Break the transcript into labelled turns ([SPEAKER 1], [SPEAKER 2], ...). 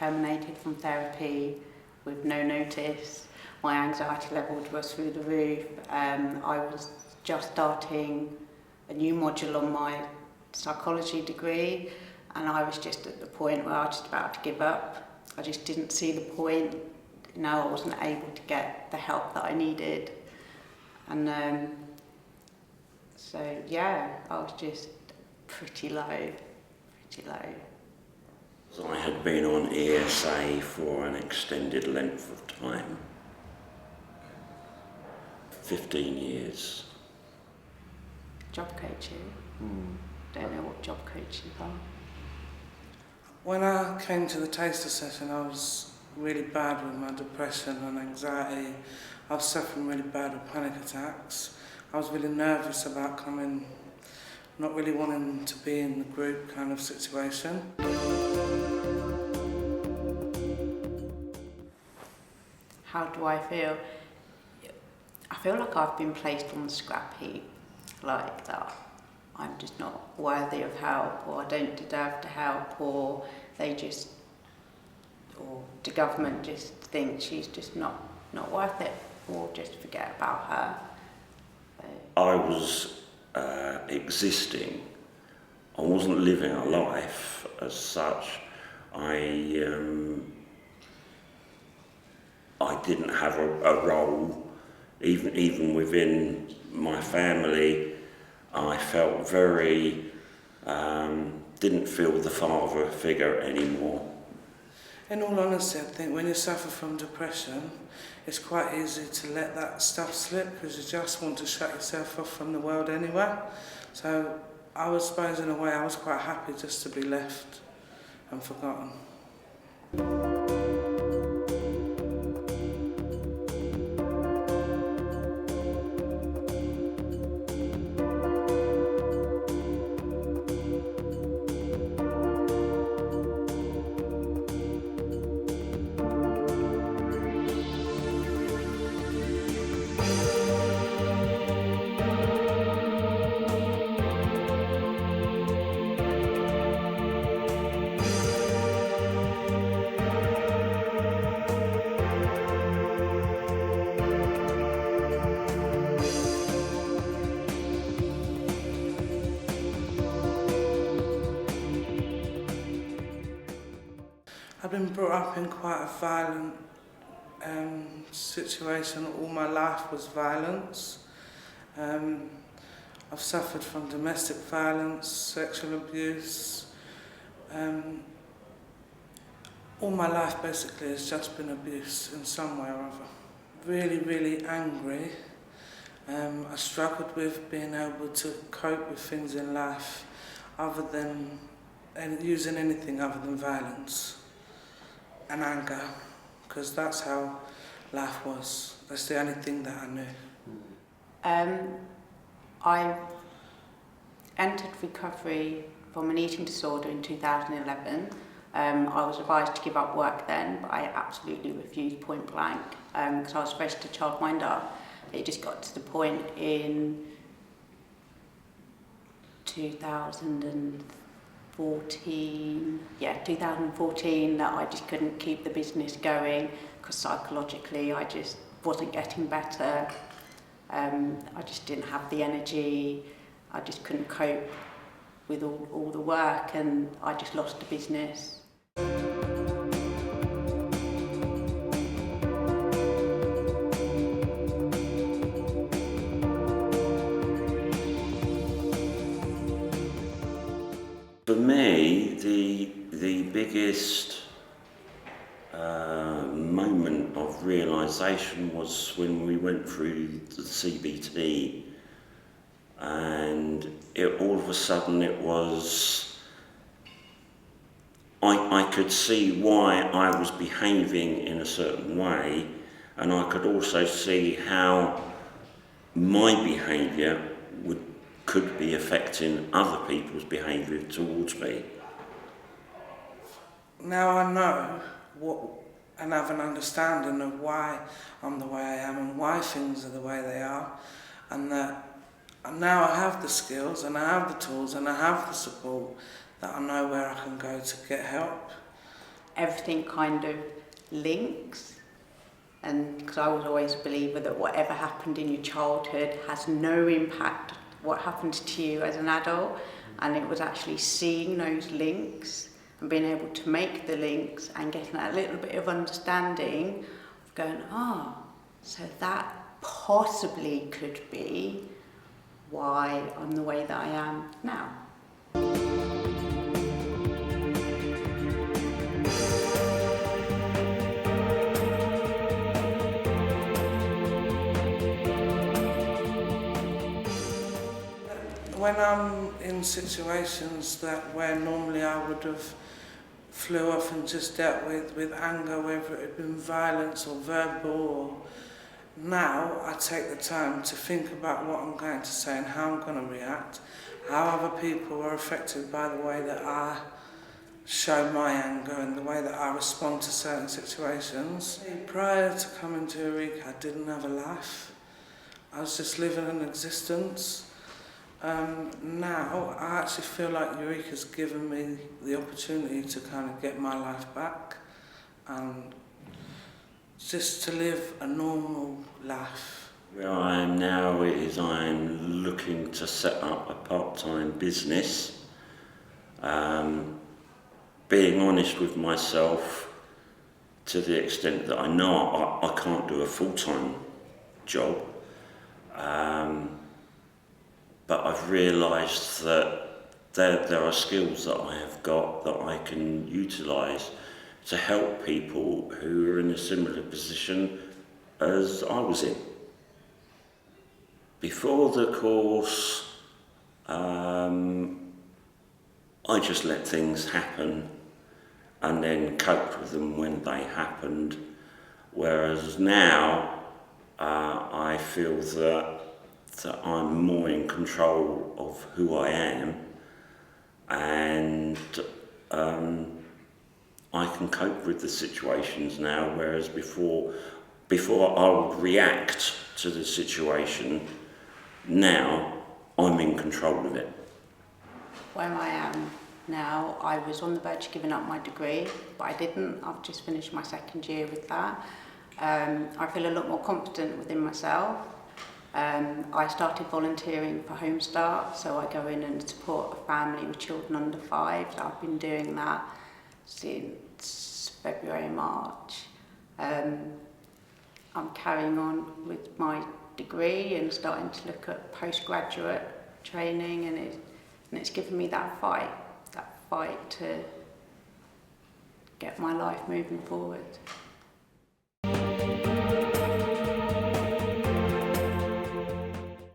[SPEAKER 1] terminated from therapy with no notice. My anxiety levels were through the roof. I was just starting a new module on my psychology degree, and I was just at the point where I was just about to give up. I just didn't see the point. I wasn't able to get the help that I needed. And so yeah, I was just pretty low.
[SPEAKER 2] So I had been on ESA for an extended length of time. 15 years.
[SPEAKER 1] Job coaching? Don't know what job coaching are.
[SPEAKER 3] When I came to the taster session, I was really bad with my depression and anxiety. I was suffering really bad with panic attacks. I was really nervous about coming, not really wanting to be in the group kind of situation.
[SPEAKER 1] How do I feel? I feel like I've been placed on the scrap heap, like that I'm just not worthy of help, or I don't deserve to help, or or the government just thinks she's just not worth it, or just forget about her. So.
[SPEAKER 2] I was existing. I wasn't living a life as such. I didn't have a role, even within my family. I felt very, didn't feel the father figure anymore.
[SPEAKER 3] In all honesty, I think when you suffer from depression, it's quite easy to let that stuff slip because you just want to shut yourself off from the world anyway. So I suppose in a way I was quite happy just to be left and forgotten. I've been brought up in quite a violent situation. All my life was violence. I've suffered from domestic violence, sexual abuse. All my life basically has just been abuse in some way or other. Really, really angry. I struggled with being able to cope with things in life other than using anything other than violence and anger, because that's how life was. That's the only thing that I knew.
[SPEAKER 1] I entered recovery from an eating disorder in 2011. I was advised to give up work then, but I absolutely refused point blank because I was a registered childminder. It just got to the point in 2014 that I just couldn't keep the business going because psychologically I just wasn't getting better. I just didn't have the energy. I just couldn't cope with all the work, and I just lost the business.
[SPEAKER 2] For me, the biggest moment of realisation was when we went through the CBT, and all of a sudden it was, I could see why I was behaving in a certain way, and I could also see how my behaviour could be affecting other people's behaviour towards me.
[SPEAKER 3] Now I know and have an understanding of why I'm the way I am and why things are the way they are, and that now I have the skills and I have the tools and I have the support that I know where I can go to get help.
[SPEAKER 1] everything kind of links. And because I was always a believer that whatever happened in your childhood has no impact what happens to you as an adult, and it was actually seeing those links and being able to make the links and getting that little bit of understanding of going, so that possibly could be why I'm the way that I am now.
[SPEAKER 3] When I'm in situations where normally I would have flew off and just dealt with anger, whether it had been violence or verbal, or now I take the time to think about what I'm going to say and how I'm going to react, how other people are affected by the way that I show my anger and the way that I respond to certain situations. Prior to coming to Eureka, I didn't have a life. I was just living an existence. Now I actually feel like Eureka's given me the opportunity to kind of get my life back and just to live a normal life.
[SPEAKER 2] Where I am now is I'm looking to set up a part-time business. Being honest with myself to the extent that I know I can't do a full-time job. But I've realised that there are skills that I have got that I can utilise to help people who are in a similar position as I was in. Before the course, I just let things happen and then coped with them when they happened, whereas now I feel that I'm more in control of who I am, and I can cope with the situations now, whereas before I would react to the situation. Now I'm in control of it.
[SPEAKER 1] Where I am now, I was on the verge of giving up my degree, but I didn't. I've just finished my second year with that. I feel a lot more confident within myself. I started volunteering for Home Start, so I go in and support a family with children under 5. So I've been doing that since February, March. I'm carrying on with my degree and starting to look at postgraduate training, and it's given me that fight to get my life moving forward.